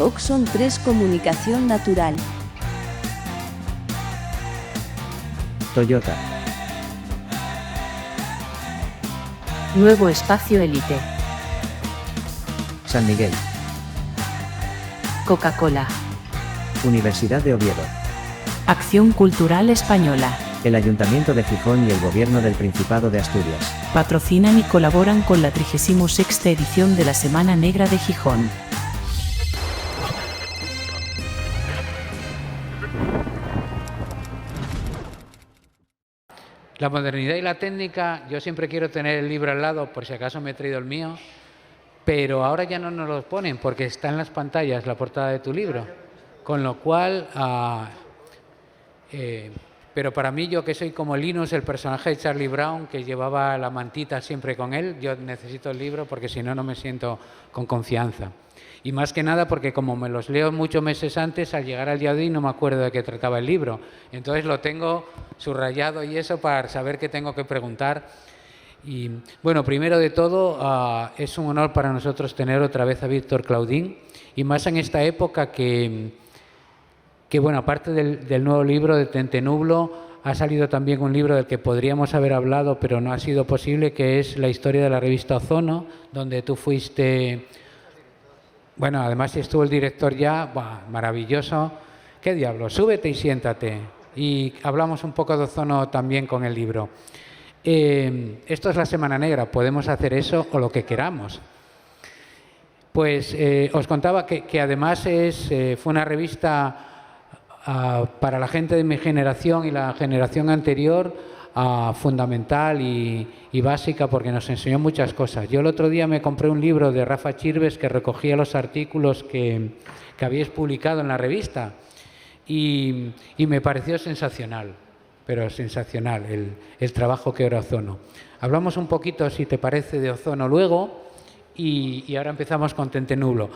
Oxon 3 Comunicación Natural. Toyota. Nuevo Espacio Elite. San Miguel. Coca-Cola. Universidad de Oviedo. Acción Cultural Española. El Ayuntamiento de Gijón y el Gobierno del Principado de Asturias. Patrocinan y colaboran con la 36ª edición de la Semana Negra de Gijón. La modernidad y la técnica, yo siempre quiero tener el libro al lado, por si acaso me he traído el mío, pero ahora ya no nos los ponen porque está en las pantallas la portada de tu libro. Con lo cual, pero para mí, yo que soy como Linus, el personaje de Charlie Brown, que llevaba la mantita siempre con él, yo necesito el libro porque si no, no me siento con confianza. Y más que nada porque como me los leo muchos meses antes, al llegar al día de hoy no me acuerdo de qué trataba el libro. Entonces lo tengo subrayado y eso para saber qué tengo que preguntar. Y bueno, primero de todo, es un honor para nosotros tener otra vez a Víctor Claudín, y más en esta época que bueno, aparte del nuevo libro de Tentenublo, ha salido también un libro del que podríamos haber hablado, pero no ha sido posible, que es la historia de la revista Ozono, donde tú fuiste... Bueno, además estuvo el director ya, ¡buah!, maravilloso. ¿Qué diablo? Súbete y siéntate. Y hablamos un poco de Ozono también con el libro. Esto es la Semana Negra, podemos hacer eso o lo que queramos. Pues os contaba que además fue una revista para la gente de mi generación y la generación anterior fundamental y básica, porque nos enseñó muchas cosas. Yo el otro día me compré un libro de Rafa Chirves que recogía los artículos que habíais publicado en la revista y me pareció sensacional, pero sensacional el trabajo que era Ozono. Hablamos un poquito, si te parece, de Ozono luego y ahora empezamos con Tentenublo.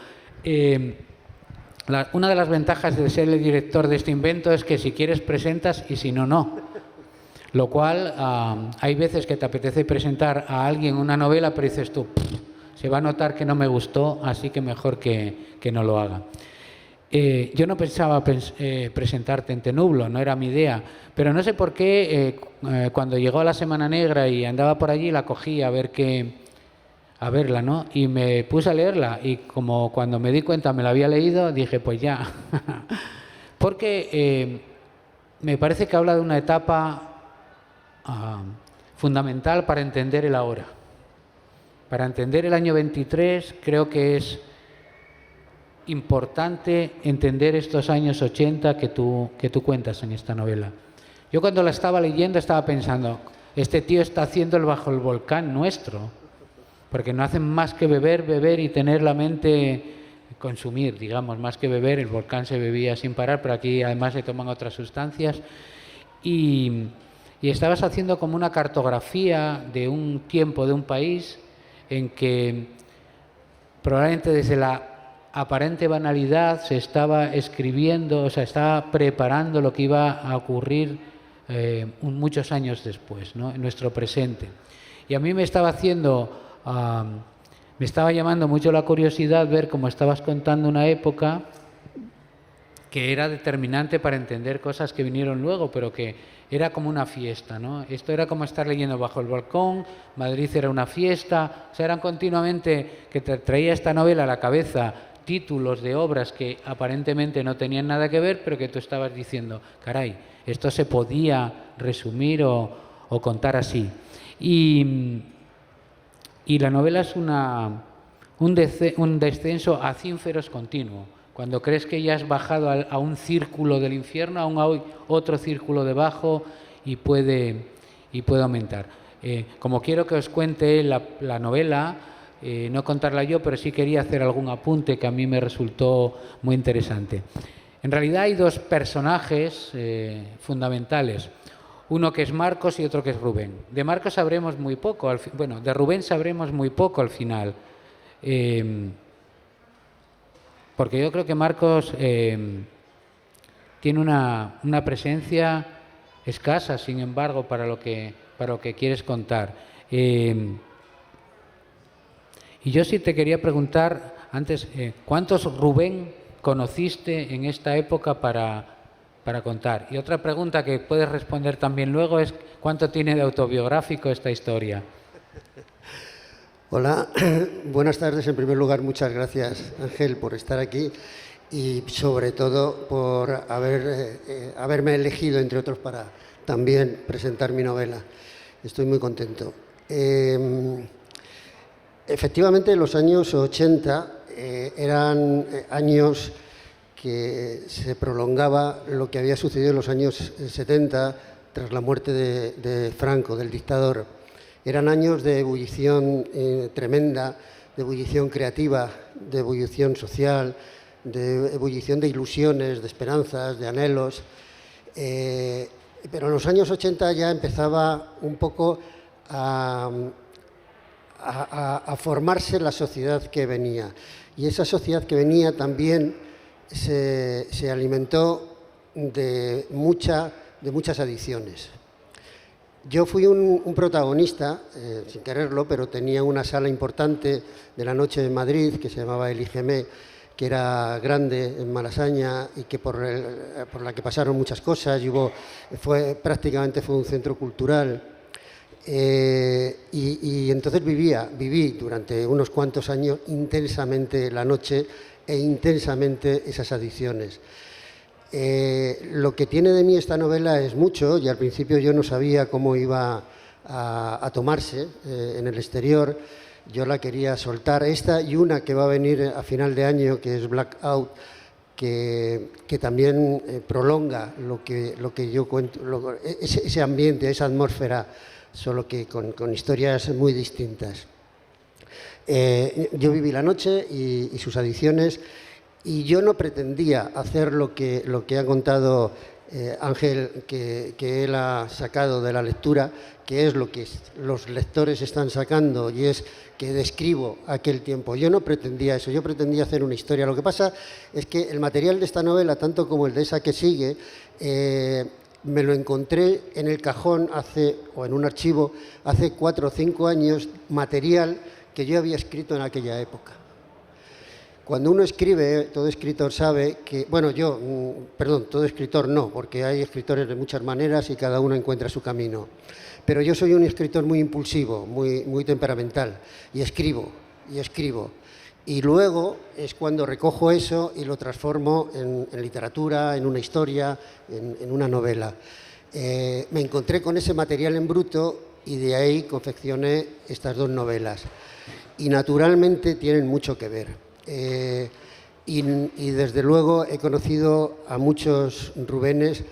Una de las ventajas de ser el director de este invento es que si quieres presentas y si no, no. Lo cual, hay veces que te apetece presentar a alguien una novela, pero dices tú, se va a notar que no me gustó, así que mejor que no lo haga. Yo no pensaba presentar Tentenublo, no era mi idea, pero no sé por qué, cuando llegó la Semana Negra y andaba por allí, la cogí a verla, ¿no? Y me puse a leerla y como cuando me di cuenta me la había leído, dije, pues ya. Porque me parece que habla de una etapa fundamental para entender el ahora. Para entender el año 23 creo que es importante entender estos años 80 que tú cuentas en esta novela. Yo cuando la estaba leyendo estaba pensando, este tío está haciendo el Bajo el Volcán nuestro, porque no hacen más que beber y tener la mente, consumir, digamos, más que beber. El volcán se bebía sin parar, pero aquí además se toman otras sustancias. Y estabas haciendo como una cartografía de un tiempo, de un país, en que probablemente desde la aparente banalidad se estaba escribiendo, o sea, estaba preparando lo que iba a ocurrir muchos años después, ¿no?, en nuestro presente. Y a mí me estaba llamando mucho la curiosidad ver cómo estabas contando una época que era determinante para entender cosas que vinieron luego, pero que era como una fiesta, ¿no? Esto era como estar leyendo Bajo el Balcón, Madrid era una fiesta, o sea, eran continuamente que te traía esta novela a la cabeza títulos de obras que aparentemente no tenían nada que ver, pero que tú estabas diciendo, caray, esto se podía resumir o contar así. Y la novela es un descenso a cínferos continuo. Cuando crees que ya has bajado a un círculo del infierno, aún hay otro círculo debajo y puede aumentar. Como quiero que os cuente la novela, no contarla yo, pero sí quería hacer algún apunte que a mí me resultó muy interesante. En realidad hay dos personajes fundamentales. Uno que es Marcos y otro que es Rubén. De Marcos sabremos muy poco, de Rubén sabremos muy poco al final. Porque yo creo que Marcos tiene una presencia escasa, sin embargo, para lo que quieres contar. Y yo sí te quería preguntar antes, ¿cuántos Rubén conociste en esta época para contar? Y otra pregunta que puedes responder también luego es ¿cuánto tiene de autobiográfico esta historia? Hola, buenas tardes. En primer lugar, muchas gracias, Ángel, por estar aquí y sobre todo por haberme elegido, entre otros, para también presentar mi novela. Estoy muy contento. Efectivamente, los años 80 eran años que se prolongaba lo que había sucedido en los años 70 tras la muerte de Franco, del dictador. Eran años de ebullición tremenda, de ebullición creativa, de ebullición social, de ebullición de ilusiones, de esperanzas, de anhelos. Pero en los años 80 ya empezaba un poco a formarse la sociedad que venía. Y esa sociedad que venía también se alimentó de muchas adicciones. Yo fui un protagonista, sin quererlo, pero tenía una sala importante de la noche en Madrid que se llamaba El IGM, que era grande en Malasaña y que por la que pasaron muchas cosas. Y prácticamente fue un centro cultural. Y entonces viví durante unos cuantos años intensamente la noche e intensamente esas adicciones. Lo que tiene de mí esta novela es mucho, y al principio yo no sabía cómo iba a tomarse en el exterior. Yo la quería soltar, esta y una que va a venir a final de año, que es Blackout, que también prolonga lo que yo cuento, ese ambiente, esa atmósfera, solo que con historias muy distintas. Yo viví la noche y sus adicciones, y yo no pretendía hacer lo que ha contado Ángel, que él ha sacado de la lectura, que es lo que los lectores están sacando, y es que describo aquel tiempo. Yo no pretendía eso, yo pretendía hacer una historia. Lo que pasa es que el material de esta novela, tanto como el de esa que sigue, me lo encontré en el cajón o en un archivo hace 4 o 5 años, material que yo había escrito en aquella época. Cuando uno escribe, todo escritor sabe que, todo escritor no, porque hay escritores de muchas maneras y cada uno encuentra su camino. Pero yo soy un escritor muy impulsivo, muy temperamental, y escribo. Y luego es cuando recojo eso y lo transformo en literatura, en una historia, en una novela. Me encontré con ese material en bruto y de ahí confeccioné estas 2 novelas. Y naturalmente tienen mucho que ver. Y desde luego he conocido a muchos Rubénes,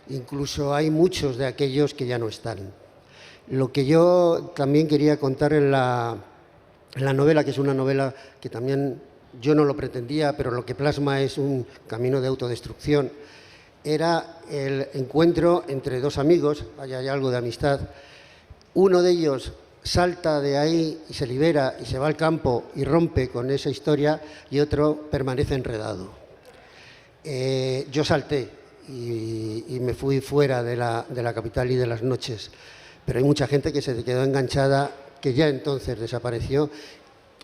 incluso hay muchos de aquellos que ya no están. Lo que yo también quería contar en la novela, que es una novela que también yo no lo pretendía, pero lo que plasma es un camino de autodestrucción, era el encuentro entre 2 amigos, hay algo de amistad. Uno de ellos salta de ahí y se libera y se va al campo y rompe con esa historia, y otro permanece enredado. Yo salté y me fui fuera de la capital y de las noches, pero hay mucha gente que se quedó enganchada, que ya entonces desapareció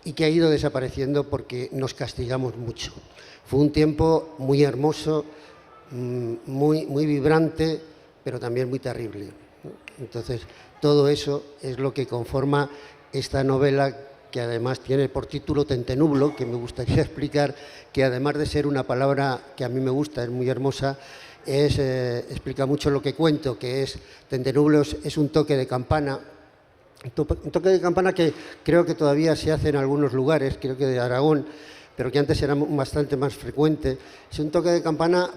y que ha ido desapareciendo porque nos castigamos mucho. Fue un tiempo muy hermoso, muy vibrante, pero también muy terrible. Entonces, todo eso es lo que conforma esta novela, que además tiene por título Tentenublo, que me gustaría explicar, que además de ser una palabra que a mí me gusta, es muy hermosa, explica mucho lo que cuento, que es Tentenublo es un toque de campana, un toque de campana que creo que todavía se hace en algunos lugares, creo que de Aragón, pero que antes era bastante más frecuente. Es un toque de campana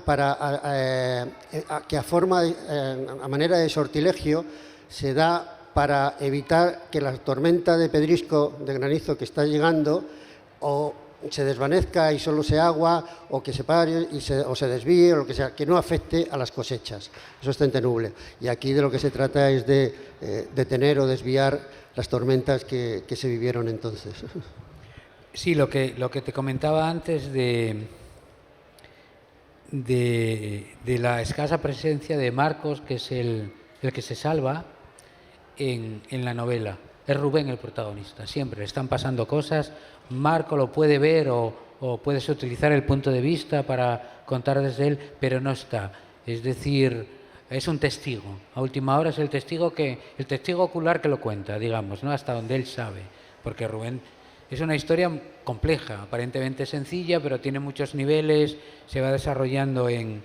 que a manera de sortilegio se da para evitar que la tormenta de pedrisco, de granizo que está llegando, o se desvanezca y solo sea agua, o que se pare o se desvíe, o lo que sea, que no afecte a las cosechas. Eso es Tentenublo. Y aquí de lo que se trata es de detener o desviar las tormentas que se vivieron entonces. Sí, lo que te comentaba antes de la escasa presencia de Marcos, que es el que se salva en la novela. Es Rubén el protagonista, siempre le están pasando cosas, Marco lo puede ver o o puedes utilizar el punto de vista para contar desde él, pero no está. Es decir, es un testigo. A última hora es el testigo ocular que lo cuenta, digamos, ¿no? Hasta donde él sabe. Porque Rubén es una historia compleja, aparentemente sencilla, pero tiene muchos niveles, se va desarrollando en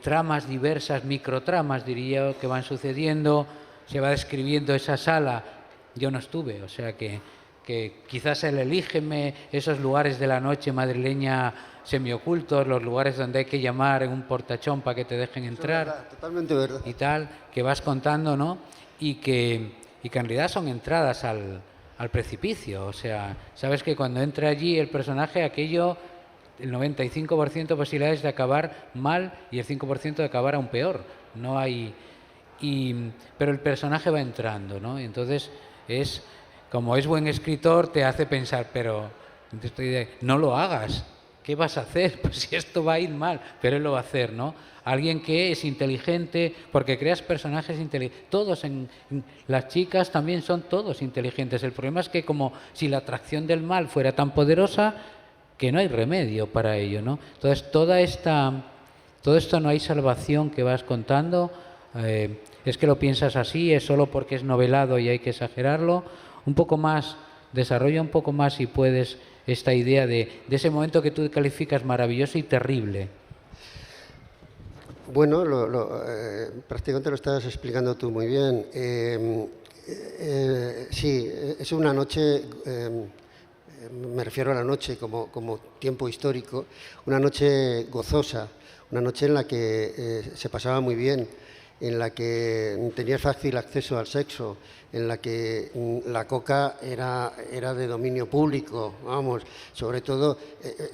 tramas diversas, microtramas, diría yo, que van sucediendo, se va describiendo esa sala. Yo no estuve, o sea que quizás el elígeme, esos lugares de la noche madrileña semiocultos, los lugares donde hay que llamar en un portachón para que te dejen entrar. Verdad, totalmente verdad. Y tal, que vas contando, ¿no? Y que en realidad son entradas al precipicio. O sea, sabes que cuando entra allí el personaje, aquello, el 95% de posibilidades de acabar mal y el 5% de acabar aún peor. No hay... pero el personaje va entrando, ¿no? Y entonces como es buen escritor, te hace pensar, pero no lo hagas. ¿Qué vas a hacer? Pues si esto va a ir mal, pero él lo va a hacer, ¿no? Alguien que es inteligente, porque creas personajes inteligentes. Todos, las chicas también son todos inteligentes. El problema es que como si la atracción del mal fuera tan poderosa, que no hay remedio para ello, ¿no? Entonces, todo esto no hay salvación que vas contando. Es que lo piensas así, es solo porque es novelado y hay que exagerarlo. Un poco más, desarrolla un poco más si puedes esta idea de ese momento que tú calificas maravilloso y terrible. Bueno, prácticamente lo estabas explicando tú muy bien. Sí, es una noche, me refiero a la noche como tiempo histórico, una noche gozosa, una noche en la que se pasaba muy bien, en la que tenías fácil acceso al sexo, en la que la coca era de dominio público, vamos, sobre todo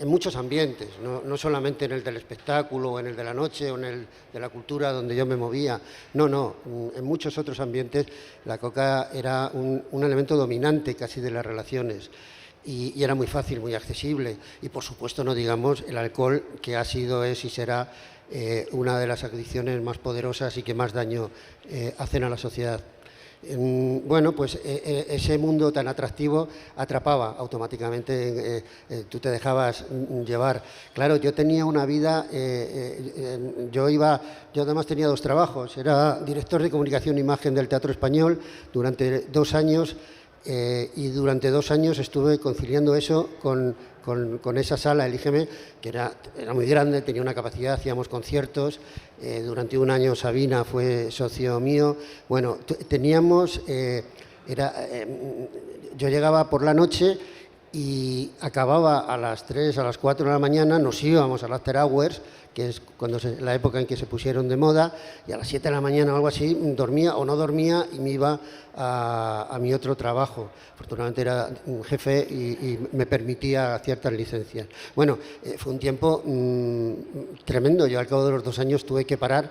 en muchos ambientes, no solamente en el del espectáculo, o en el de la noche, o en el de la cultura donde yo me movía, no, en muchos otros ambientes la coca era un elemento dominante casi de las relaciones. Y era muy fácil, muy accesible. Y por supuesto no digamos el alcohol, que ha sido, es y será una de las adicciones más poderosas y que más daño hacen a la sociedad. Bueno, pues ese mundo tan atractivo atrapaba automáticamente, tú te dejabas llevar. Claro, yo tenía una vida, yo además tenía dos trabajos, era director de comunicación e imagen del Teatro Español durante 2 años. Y durante 2 años estuve conciliando eso con esa sala, el IGM, que era muy grande, tenía una capacidad, hacíamos conciertos. Durante 1 año Sabina fue socio mío. Bueno, teníamos, yo llegaba por la noche y acababa a las 3, a las 4 de la mañana, nos íbamos al After Hours, que es la época en que se pusieron de moda, y a las 7 de la mañana o algo así dormía o no dormía y me iba a mi otro trabajo. Afortunadamente era un jefe y me permitía ciertas licencias. Bueno, fue un tiempo tremendo. Yo al cabo de los 2 años tuve que parar.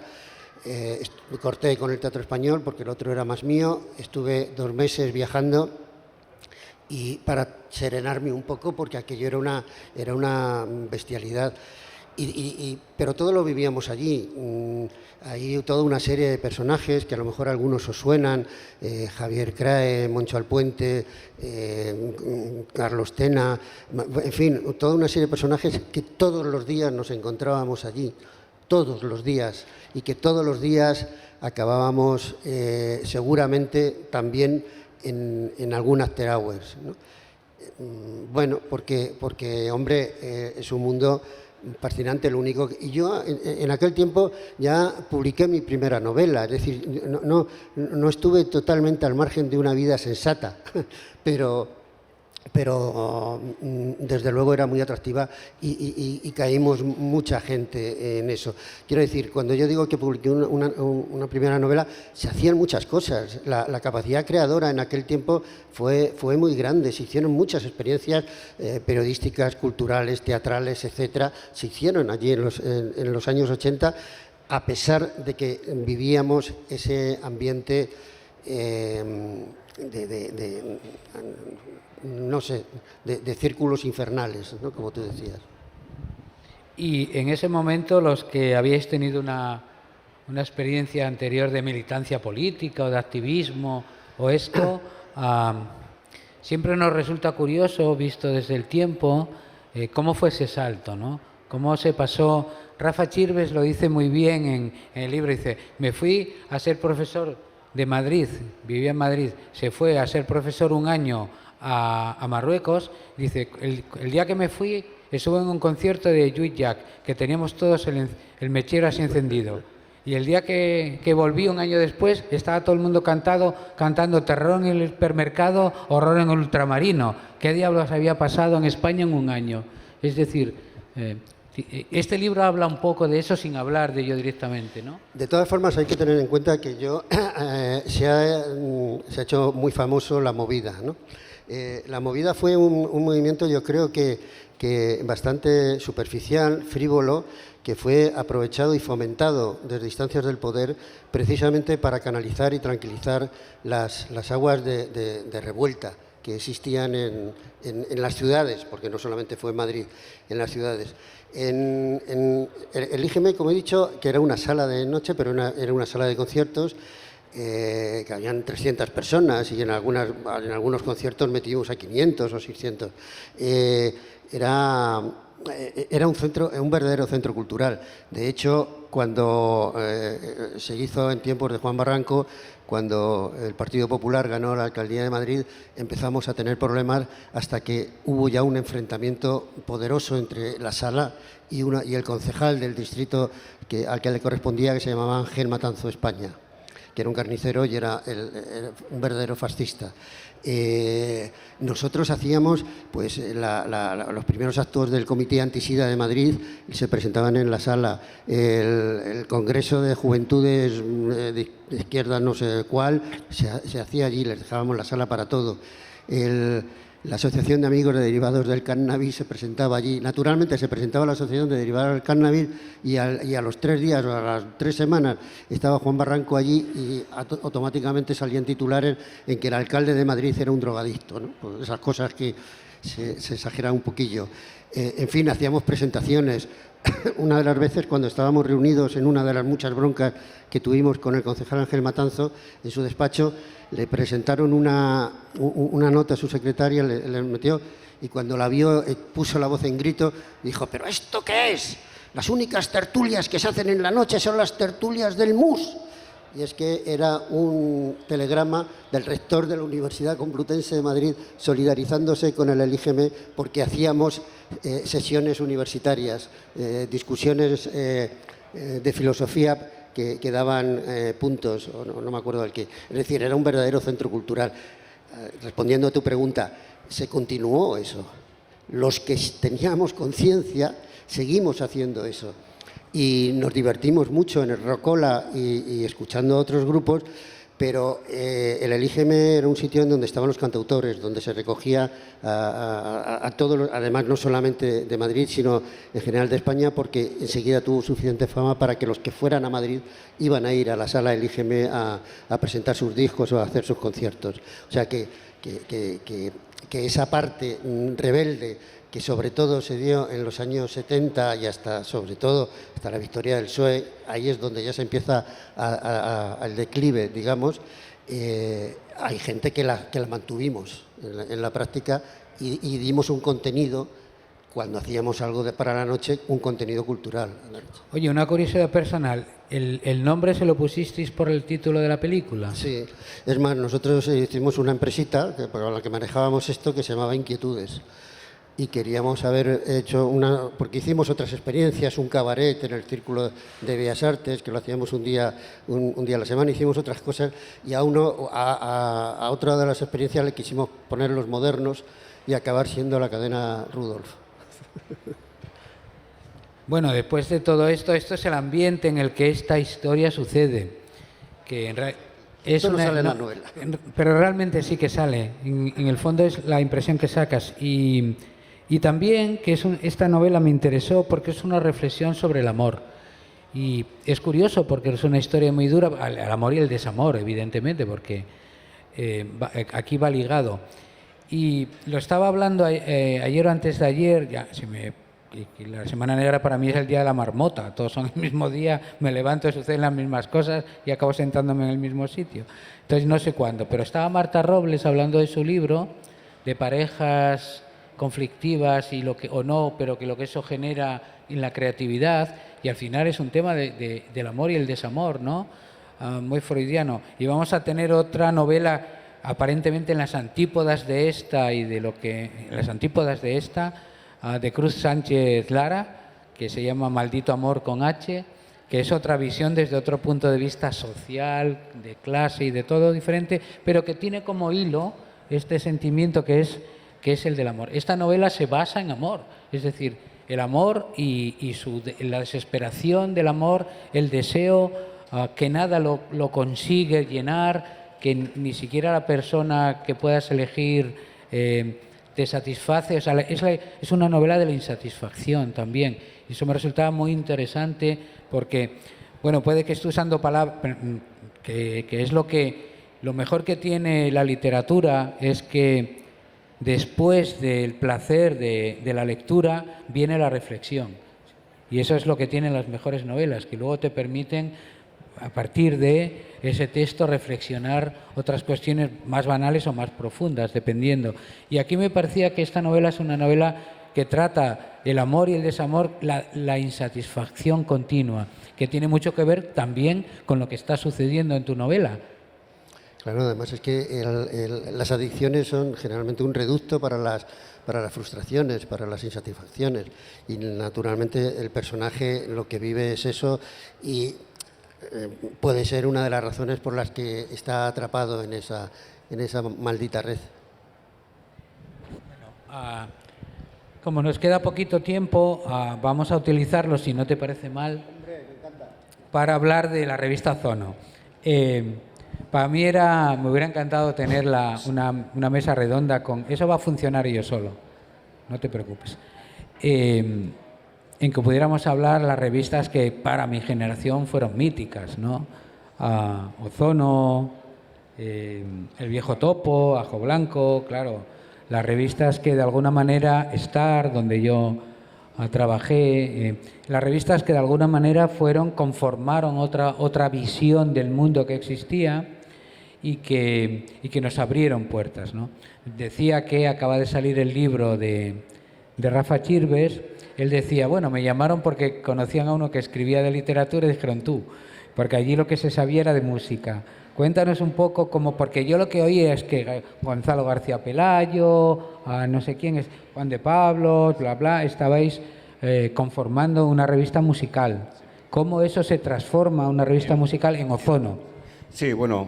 Me corté con el Teatro Español porque el otro era más mío. Estuve 2 meses viajando y para serenarme un poco, porque aquello era una bestialidad. Pero todo lo vivíamos allí. Hay toda una serie de personajes que a lo mejor algunos os suenan, Javier Crae, Moncho Alpuente, Carlos Tena, en fin, toda una serie de personajes que todos los días nos encontrábamos allí, todos los días, y que todos los días acabábamos seguramente también en algún after hours, ¿no? Bueno, porque hombre, es un mundo fascinante, lo único y yo en aquel tiempo ya publiqué mi primera novela, es decir, no estuve totalmente al margen de una vida sensata, pero desde luego era muy atractiva y caímos mucha gente en eso. Quiero decir, cuando yo digo que publiqué una primera novela, se hacían muchas cosas. La capacidad creadora en aquel tiempo fue muy grande. Se hicieron muchas experiencias periodísticas, culturales, teatrales, etcétera. Se hicieron allí en los años 80, a pesar de que vivíamos ese ambiente no sé, de círculos infernales, ¿no? Como tú decías. Y en ese momento, los que habíais tenido una experiencia anterior de militancia política o de activismo o esto, siempre nos resulta curioso, visto desde el tiempo, cómo fue ese salto, ¿no? Cómo se pasó. Rafa Chirves lo dice muy bien en el libro, dice, me fui a ser profesor de Madrid, vivía en Madrid, se fue a ser profesor un año a Marruecos, dice, el día que me fui estuve en un concierto de Lluís Llach, que teníamos todos el mechero así encendido. Y el día que volví un año después, estaba todo el mundo cantando terror en el hipermercado, horror en el ultramarino. ¿Qué diablos había pasado en España en un año? Es decir, este libro habla un poco de eso sin hablar de ello directamente, ¿no? De todas formas, hay que tener en cuenta que se ha hecho muy famoso la movida, ¿no? La movida fue un movimiento, yo creo que bastante superficial, frívolo, que fue aprovechado y fomentado desde instancias del poder precisamente para canalizar y tranquilizar las aguas de revuelta que existían en las ciudades, porque no solamente fue en Madrid, en las ciudades. Elígeme, como he dicho, que era una sala de noche, pero era una sala de conciertos, que habían 300 personas y en algunos conciertos metimos a 500 o 600. Era un verdadero centro cultural. De hecho, cuando se hizo en tiempos de Juan Barranco, cuando el Partido Popular ganó la alcaldía de Madrid, empezamos a tener problemas hasta que hubo ya un enfrentamiento poderoso entre la sala y el concejal del distrito al que le correspondía, que se llamaba Ángel Matanzo España, que era un carnicero y era un verdadero fascista. Nosotros hacíamos pues los primeros actos del Comité Antisida de Madrid, se presentaban en la sala. El Congreso de Juventudes de izquierda no sé cuál se hacía allí, les dejábamos la sala para todo. La Asociación de Amigos de Derivados del Cannabis se presentaba allí. Naturalmente se presentaba la Asociación de Derivados del Cannabis y a los 3 días o a las 3 semanas estaba Juan Barranco allí y automáticamente salían titulares en que el alcalde de Madrid era un drogadicto, ¿no? Pues esas cosas que se exageran un poquillo. En fin, hacíamos presentaciones. Una de las veces, cuando estábamos reunidos en una de las muchas broncas que tuvimos con el concejal Ángel Matanzo en su despacho, le presentaron una nota a su secretaria, le metió, y cuando la vio puso la voz en grito, dijo, ¿pero esto qué es? Las únicas tertulias que se hacen en la noche son las tertulias del MUS. Y es que era un telegrama del rector de la Universidad Complutense de Madrid solidarizándose con el Elígeme porque hacíamos sesiones universitarias, discusiones de filosofía que daban puntos, o no me acuerdo del qué. Es decir, era un verdadero centro cultural. Respondiendo a tu pregunta, se continuó eso. Los que teníamos conciencia seguimos haciendo eso. Y nos divertimos mucho en el Rocola y escuchando a otros grupos, pero el Elígeme era un sitio en donde estaban los cantautores, donde se recogía a todos, además no solamente de Madrid, sino en general de España, porque enseguida tuvo suficiente fama para que los que fueran a Madrid iban a ir a la sala Elígeme a presentar sus discos o a hacer sus conciertos. O sea que esa parte rebelde, que sobre todo se dio en los años 70 y sobre todo hasta la victoria del PSOE, ahí es donde ya se empieza el declive, digamos. Hay gente que la mantuvimos en la práctica y dimos un contenido, cuando hacíamos algo para la noche, un contenido cultural. Oye, una curiosidad personal, ¿el nombre se lo pusisteis por el título de la película? Sí, es más, nosotros hicimos una empresita con la que manejábamos esto que se llamaba Inquietudes. Y queríamos haber hecho porque hicimos otras experiencias, un cabaret en el Círculo de Bellas Artes, que lo hacíamos un día a la semana, hicimos otras cosas, y a otra de las experiencias le quisimos poner Los Modernos y acabar siendo la cadena Rudolf. Bueno, después de todo esto es el ambiente en el que esta historia sucede, que Esto no sale en la novela. Pero realmente sí que sale, en el fondo es la impresión que sacas. Y también que esta novela me interesó porque es una reflexión sobre el amor. Y es curioso porque es una historia muy dura, al amor y el desamor, evidentemente, porque aquí va ligado. Y lo estaba hablando ayer o antes de ayer, y la Semana Negra para mí es el día de la marmota, todos son el mismo día, me levanto, suceden las mismas cosas y acabo sentándome en el mismo sitio. Entonces no sé cuándo, pero estaba Marta Robles hablando de su libro, de parejas conflictivas y lo que, o no, pero que lo que eso genera en la creatividad, y al final es un tema del amor y el desamor, ¿no? Muy freudiano. Y vamos a tener otra novela aparentemente en las antípodas de esta de Cruz Sánchez Lara, que se llama Maldito Amor con H, que es otra visión desde otro punto de vista social, de clase y de todo diferente, pero que tiene como hilo este sentimiento que es el del amor. Esta novela se basa en amor, es decir, el amor y la desesperación del amor, el deseo que nada lo consigue llenar, que ni siquiera la persona que puedas elegir te satisface. O sea, es una novela de la insatisfacción también. Y eso me resultaba muy interesante porque, bueno, puede que esté usando palabras, que es lo mejor que tiene la literatura, es que después del placer de la lectura viene la reflexión. Y eso es lo que tienen las mejores novelas, que luego te permiten, a partir de ese texto, reflexionar otras cuestiones más banales o más profundas, dependiendo. Y aquí me parecía que esta novela es una novela que trata el amor y el desamor, la insatisfacción continua, que tiene mucho que ver también con lo que está sucediendo en tu novela. Claro, además es que las adicciones son generalmente un reducto para las frustraciones, para las insatisfacciones. Y naturalmente el personaje lo que vive es eso y puede ser una de las razones por las que está atrapado en esa maldita red. Bueno, como nos queda poquito tiempo, vamos a utilizarlo, si no te parece mal, para hablar de la revista Ozono. Para mí me hubiera encantado tener una mesa redonda con... Eso va a funcionar yo solo, no te preocupes. En que pudiéramos hablar las revistas que para mi generación fueron míticas, ¿no? Ozono, El Viejo Topo, Ajo Blanco, claro, las revistas que de alguna manera, Star, donde yo trabajé, las revistas que de alguna manera conformaron otra visión del mundo que existía y que nos abrieron puertas, ¿no? Decía que acaba de salir el libro de Rafa Chirves. Él decía, bueno, me llamaron porque conocían a uno que escribía de literatura y dijeron tú, porque allí lo que se sabía era de música. Cuéntanos un poco porque yo lo que oía es que Gonzalo García Pelayo, no sé quién es, Juan de Pablos, bla, bla, estabais conformando una revista musical. ¿Cómo eso se transforma en una revista musical en Ozono? Sí, bueno,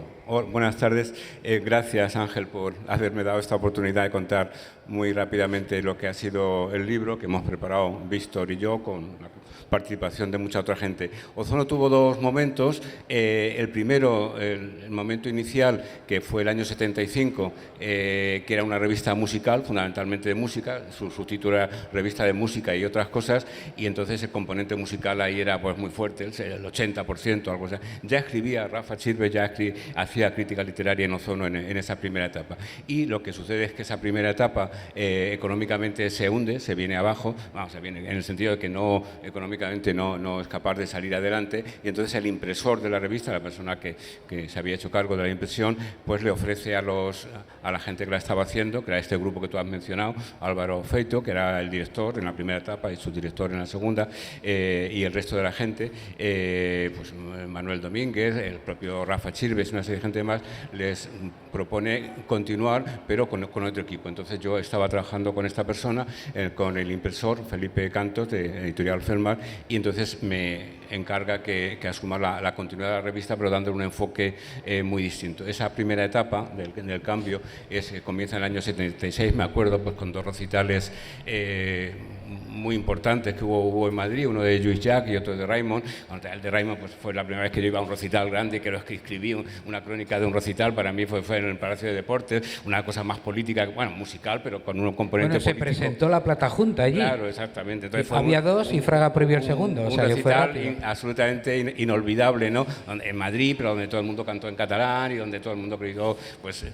buenas tardes. Gracias, Ángel, por haberme dado esta oportunidad de contar muy rápidamente lo que ha sido el libro que hemos preparado Víctor y yo, con la participación de mucha otra gente. Ozono tuvo dos momentos. El primero, el momento inicial, que fue el año 75, que era una revista musical, fundamentalmente de música. Su título era Revista de Música y otras cosas, y entonces el componente musical ahí era pues muy fuerte, el 80%, algo así. Ya escribía Rafa Chirves, hacía crítica literaria en Ozono en esa primera etapa. Y lo que sucede es que esa primera etapa económicamente se hunde, se viene abajo, se viene en el sentido de que económicamente no es capaz de salir adelante, y entonces el impresor de la revista, la persona que se había hecho cargo de la impresión, pues le ofrece a la gente que la estaba haciendo, que era este grupo que tú has mencionado, Álvaro Feito, que era el director en la primera etapa y subdirector en la segunda, y el resto de la gente, pues Manuel Domínguez, el propio Rafa Chirves, una serie de gente más, les propone continuar, pero con otro equipo. Entonces yo estaba trabajando con esta persona, con el impresor Felipe Cantos, de Editorial Felmar, y entonces me encarga que asuma la continuidad de la revista, pero dándole un enfoque muy distinto. Esa primera etapa del cambio comienza en el año 76, me acuerdo, pues con dos recitales muy importantes que hubo en Madrid, uno de Lluís Llach y otro de Raimon. El de Raimon pues, fue la primera vez que yo iba a un recital grande, que escribí una crónica de un recital. Para mí fue en el Palacio de Deportes, una cosa más política, bueno, musical, pero con un componente político. Se presentó la Plata Junta allí. Claro, exactamente. Entonces había dos y Fraga prohibió el segundo. Un recital absolutamente inolvidable, ¿no? En Madrid, pero donde todo el mundo cantó en catalán y donde todo el mundo gritó pues,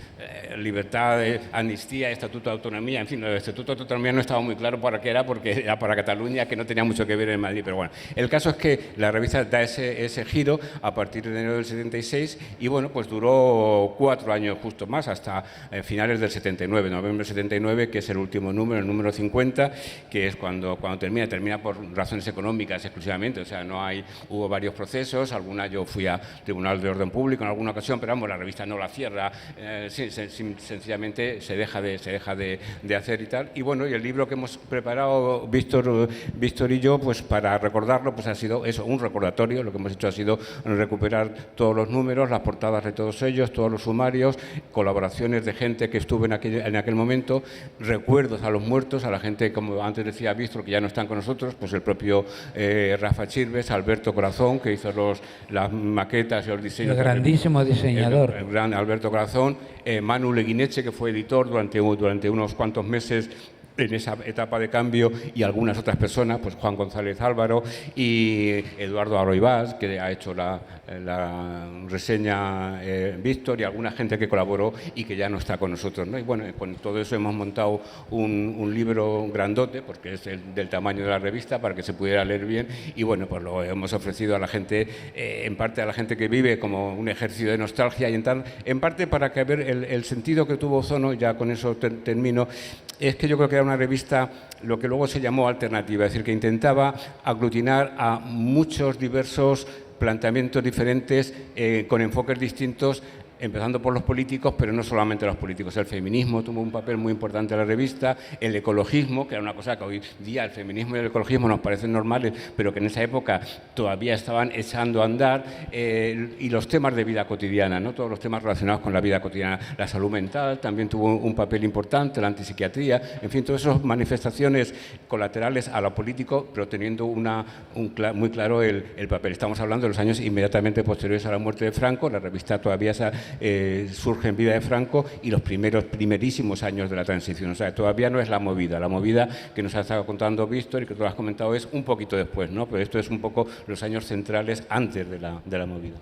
libertad, amnistía, estatuto de autonomía. En fin, el estatuto de autonomía no estaba muy claro para qué era, porque que era para Cataluña, que no tenía mucho que ver en Madrid, pero bueno. El caso es que la revista da ese giro a partir de enero del 76 y bueno, pues duró 4 años justo más, hasta finales del 79, noviembre del 79, que es el último número, el número 50, que es cuando termina por razones económicas exclusivamente, o sea, hubo varios procesos, yo fui a Tribunal de Orden Público en alguna ocasión, pero vamos, la revista no la cierra, sencillamente se deja de hacer y tal. Y bueno, y el libro que hemos preparado Víctor y yo, pues para recordarlo, pues ha sido eso, un recordatorio. Lo que hemos hecho ha sido recuperar todos los números, las portadas de todos ellos, todos los sumarios, colaboraciones de gente que estuvo en aquel momento, recuerdos a los muertos, a la gente, como antes decía Víctor, que ya no están con nosotros, pues el propio Rafa Chirves, Alberto Corazón, que hizo las maquetas y los diseños. El grandísimo diseñador. El gran Alberto Corazón, Manu Leguineche, que fue editor durante unos cuantos meses en esa etapa de cambio, y algunas otras personas, pues Juan González Álvaro y Eduardo Arroibás, que ha hecho la reseña Víctor, y alguna gente que colaboró y que ya no está con nosotros, ¿no? Y bueno, con todo eso hemos montado un libro grandote, porque es del tamaño de la revista, para que se pudiera leer bien, y bueno, pues lo hemos ofrecido a la gente, en parte a la gente que vive, como un ejercicio de nostalgia, y en parte para que ver el sentido que tuvo Ozono. Ya con eso termino. Es que yo creo que era una revista, lo que luego se llamó alternativa, es decir, que intentaba aglutinar a muchos diversos planteamientos diferentes, con enfoques distintos, empezando por los políticos, pero no solamente los políticos. El feminismo tuvo un papel muy importante en la revista, el ecologismo, que era una cosa que hoy día el feminismo y el ecologismo nos parecen normales, pero que en esa época todavía estaban echando a andar, y los temas de vida cotidiana, ¿no? Todos los temas relacionados con la vida cotidiana. La salud mental también tuvo un papel importante, la antipsiquiatría, en fin, todas esas manifestaciones colaterales a lo político, pero teniendo muy claro el papel. Estamos hablando de los años inmediatamente posteriores a la muerte de Franco. La revista todavía surge en vida de Franco, y los primerísimos años de la transición. O sea, todavía no es la movida que nos ha estado contando Víctor y que tú has comentado es un poquito después, ¿no? Pero esto es un poco los años centrales antes de la movida.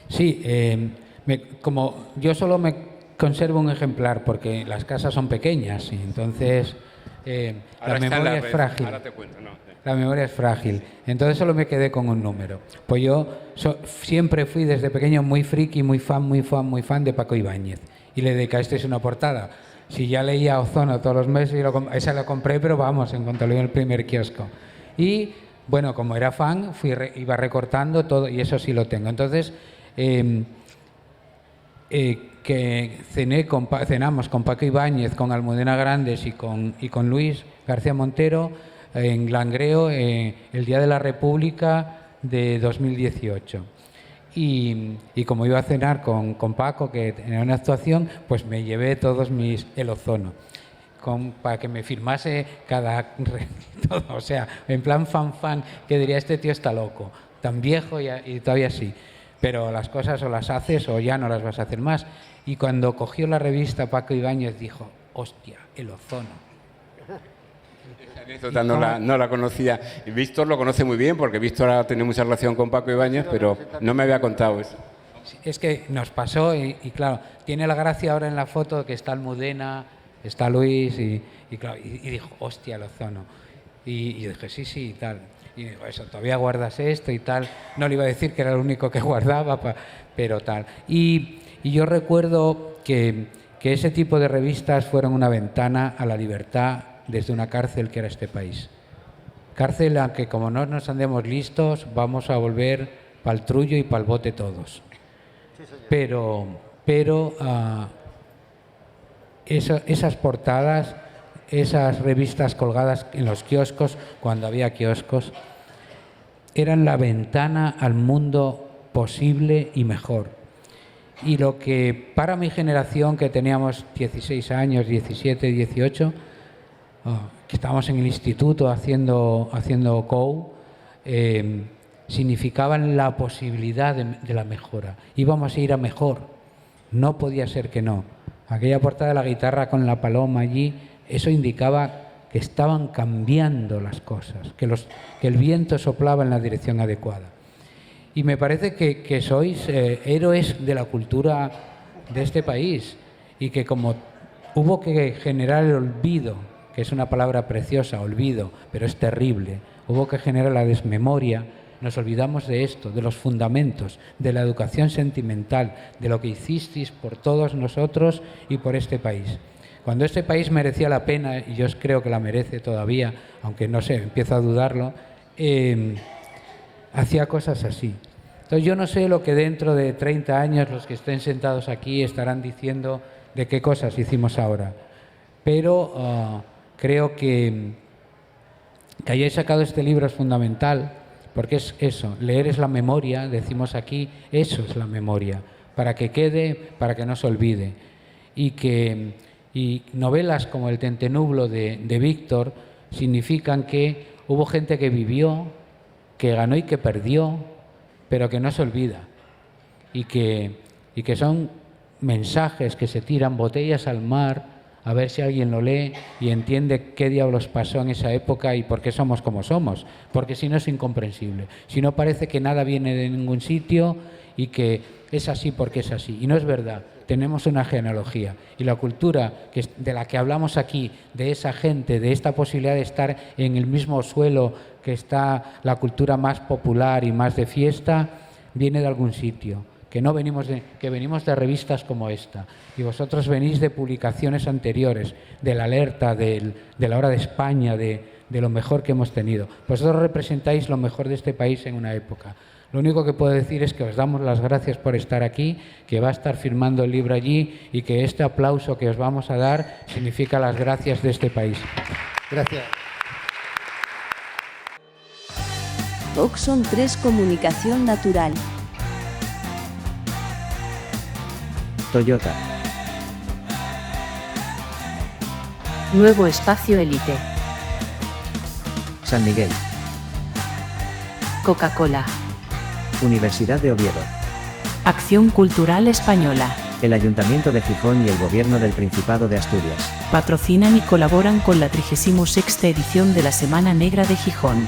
Sí, como yo solo me conservo un ejemplar porque las casas son pequeñas y entonces la memoria es frágil. Ahora te cuento, no. La memoria es frágil, entonces solo me quedé con un número. Pues yo siempre fui desde pequeño muy friki, muy fan de Paco Ibáñez, y le dedicasteis una portada. Si ya leía Ozono todos los meses, esa la compré, pero vamos, en cuanto lo vi en el primer kiosco. Y bueno, como era fan, iba recortando todo, y eso sí lo tengo. Entonces, que cenamos con Paco Ibáñez, con Almudena Grandes y con Luis García Montero en Langreo, el Día de la República de 2018. Y como iba a cenar con Paco, que tenía una actuación, pues me llevé todos el Ozono, para que me firmase todo, o sea, en plan fan, que diría, este tío está loco, tan viejo y todavía sí. Pero las cosas o las haces o ya no las vas a hacer más. Y cuando cogió la revista Paco Ibáñez dijo, hostia, el Ozono. Esa anécdota no la conocía. Víctor lo conoce muy bien, porque Víctor ha tenido mucha relación con Paco Ibáñez, pero no me había contado eso. Es que nos pasó y claro, tiene la gracia ahora en la foto que está Almudena, está Luis y dijo, hostia, el Ozono. Y yo dije, sí, y tal. Y digo, eso, todavía guardas esto y tal. No le iba a decir que era el único que guardaba, pero tal. Y yo recuerdo que ese tipo de revistas fueron una ventana a la libertad desde una cárcel que era este país. Cárcel a que, como no nos andemos listos, vamos a volver pa'l trullo y pa'l bote todos. Pero esas portadas, esas revistas colgadas en los kioscos, cuando había kioscos, eran la ventana al mundo posible y mejor. Y lo que para mi generación, que teníamos 16 años, 17, 18, que estábamos en el instituto haciendo COU, significaban la posibilidad de la mejora. Íbamos a ir a mejor, no podía ser que no. Aquella portada de la guitarra con la paloma allí, eso indicaba que estaban cambiando las cosas, que el viento soplaba en la dirección adecuada. Y me parece que sois héroes de la cultura de este país, y que como hubo que generar el olvido, que es una palabra preciosa, olvido, pero es terrible. Hubo que generar la desmemoria. Nos olvidamos de esto, de los fundamentos, de la educación sentimental, de lo que hicisteis por todos nosotros y por este país. Cuando este país merecía la pena, y yo creo que la merece todavía, aunque no sé, empiezo a dudarlo, hacía cosas así. Entonces yo no sé lo que dentro de 30 años los que estén sentados aquí estarán diciendo de qué cosas hicimos ahora. Pero creo que hayáis sacado este libro es fundamental, porque es eso, leer es la memoria, decimos aquí, eso es la memoria, para que quede, para que no se olvide. Y novelas como El Tentenublo de Víctor significan que hubo gente que vivió, que ganó y que perdió, pero que no se olvida. Y que son mensajes que se tiran, botellas al mar, a ver si alguien lo lee y entiende qué diablos pasó en esa época y por qué somos como somos, porque si no es incomprensible, si no parece que nada viene de ningún sitio y que es así porque es así, y no es verdad. Tenemos una genealogía y la cultura de la que hablamos aquí, de esa gente, de esta posibilidad de estar en el mismo suelo que está la cultura más popular y más de fiesta, viene de algún sitio. Que venimos de revistas como esta, y vosotros venís de publicaciones anteriores, de La Alerta, de La Hora de España, de lo mejor que hemos tenido. Vosotros representáis lo mejor de este país en una época. Lo único que puedo decir es que os damos las gracias por estar aquí, que va a estar firmando el libro allí y que este aplauso que os vamos a dar significa las gracias de este país. Gracias. Oxon 3 Comunicación Natural. Toyota. Nuevo Espacio Elite. San Miguel. Coca-Cola. Universidad de Oviedo. Acción Cultural Española. El Ayuntamiento de Gijón y el Gobierno del Principado de Asturias. Patrocinan y colaboran con la 36ª edición de la Semana Negra de Gijón.